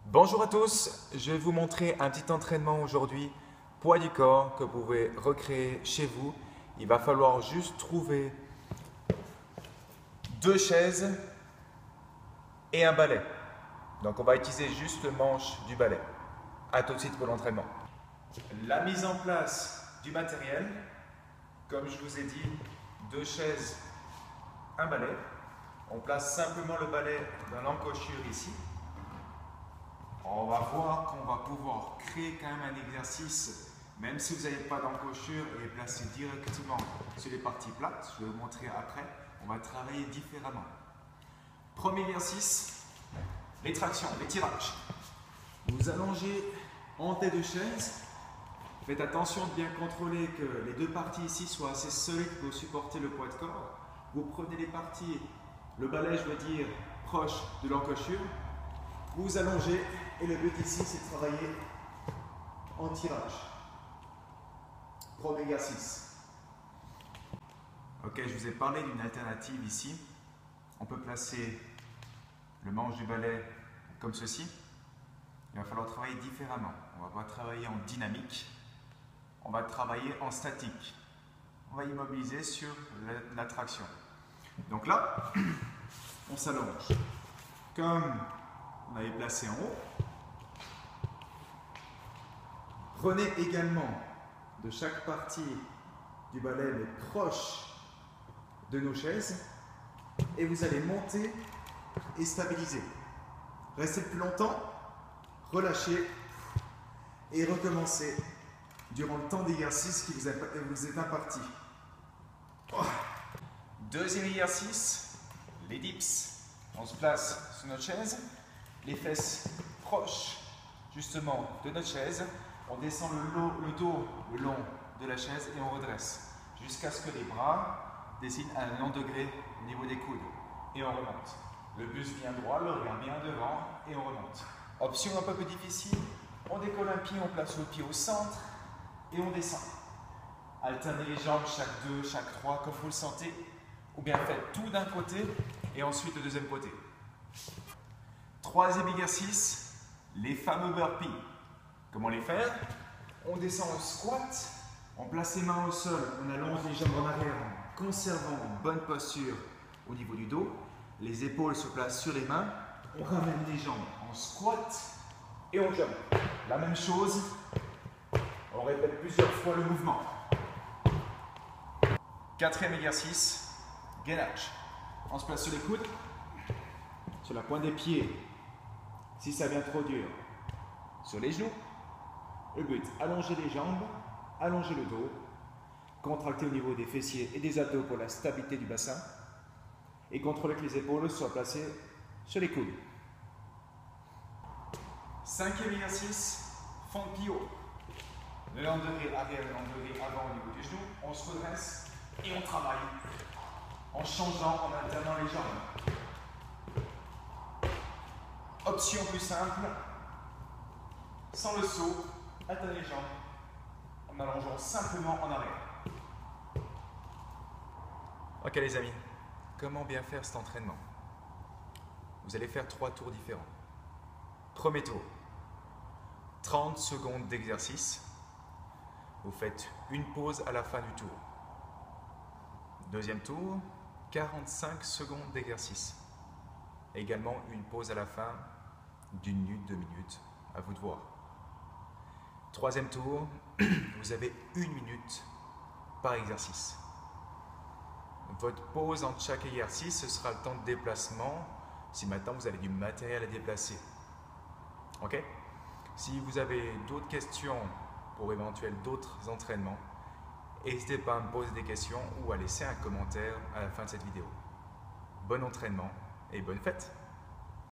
Bonjour à tous, je vais vous montrer un petit entraînement aujourd'hui, poids du corps, que vous pouvez recréer chez vous. Il va falloir juste trouver deux chaises et un balai. Donc on va utiliser juste le manche du balai. A tout de suite pour l'entraînement. La mise en place du matériel, comme je vous ai dit, deux chaises, un balai. On place simplement le balai dans l'encochure ici. On va voir qu'on va pouvoir créer quand même un exercice, même si vous n'avez pas d'encochure, et placer directement sur les parties plates. Je vais vous montrer après. On va travailler différemment. Premier exercice, les tractions, les tirages. Vous allongez en tête de chaise. Faites attention de bien contrôler que les deux parties ici soient assez solides pour supporter le poids de corps. Vous prenez les parties, le balai, je veux dire, proche de l'encochure. Vous allongez et le but ici, c'est de travailler en tirage. Premier exercice. Ok, je vous ai parlé d'une alternative ici. On peut placer le manche du balai comme ceci. Il va falloir travailler différemment. On va pas travailler en dynamique. On va travailler en statique. On va immobiliser sur la traction. Donc là, on s'allonge. Comme on avait placé en haut. Prenez également de chaque partie du balai, mais proche de nos chaises, et vous allez monter et stabiliser. Restez le plus longtemps, relâchez et recommencez durant le temps d'exercice qui vous est imparti. Deuxième exercice, les dips. On se place sur notre chaise, les fesses proches justement de notre chaise. On descend le dos le long de la chaise et on redresse jusqu'à ce que les bras dessinent un 90 degrés au niveau des coudes. Et on remonte. Le buste bien droit, le regard bien devant et on remonte. Option un peu plus difficile, on décolle un pied, on place le pied au centre et on descend. Alternez les jambes chaque 2, chaque 3 comme vous le sentez. Ou bien faites tout d'un côté et ensuite le deuxième côté. Troisième exercice, les fameux burpees. Comment les faire? On descend au squat, on place les mains au sol, on allonge les jambes en arrière en conservant une bonne posture au niveau du dos. Les épaules se placent sur les mains, on ramène les jambes en squat et on jump. La même chose, on répète plusieurs fois le mouvement. Quatrième exercice, gainage. On se place sur les coudes, sur la pointe des pieds, si ça vient trop dur, sur les genoux. Le but, allonger les jambes, allonger le dos, contracter au niveau des fessiers et des abdos pour la stabilité du bassin et contrôler que les épaules soient placées sur les coudes. Cinquième exercice, fente plie haut. Le 90 degrés arrière, le 90 degrés avant au niveau des genoux. On se redresse et on travaille en changeant, en alternant les jambes. Option plus simple, sans le saut, alternez les jambes en allongeant simplement en arrière. Ok les amis, comment bien faire cet entraînement? Vous allez faire 3 tours différents. Premier tour, 30 secondes d'exercice. Vous faites une pause à la fin du tour. Deuxième tour, 45 secondes d'exercice. Également une pause à la fin d'1 minute, 2 minutes, à vous de voir. Troisième tour, vous avez 1 minute par exercice. Votre pause entre chaque exercice, ce sera le temps de déplacement, si maintenant vous avez du matériel à déplacer. Ok? Si vous avez d'autres questions pour éventuellement d'autres entraînements, n'hésitez pas à me poser des questions ou à laisser un commentaire à la fin de cette vidéo. Bon entraînement et bonne fête!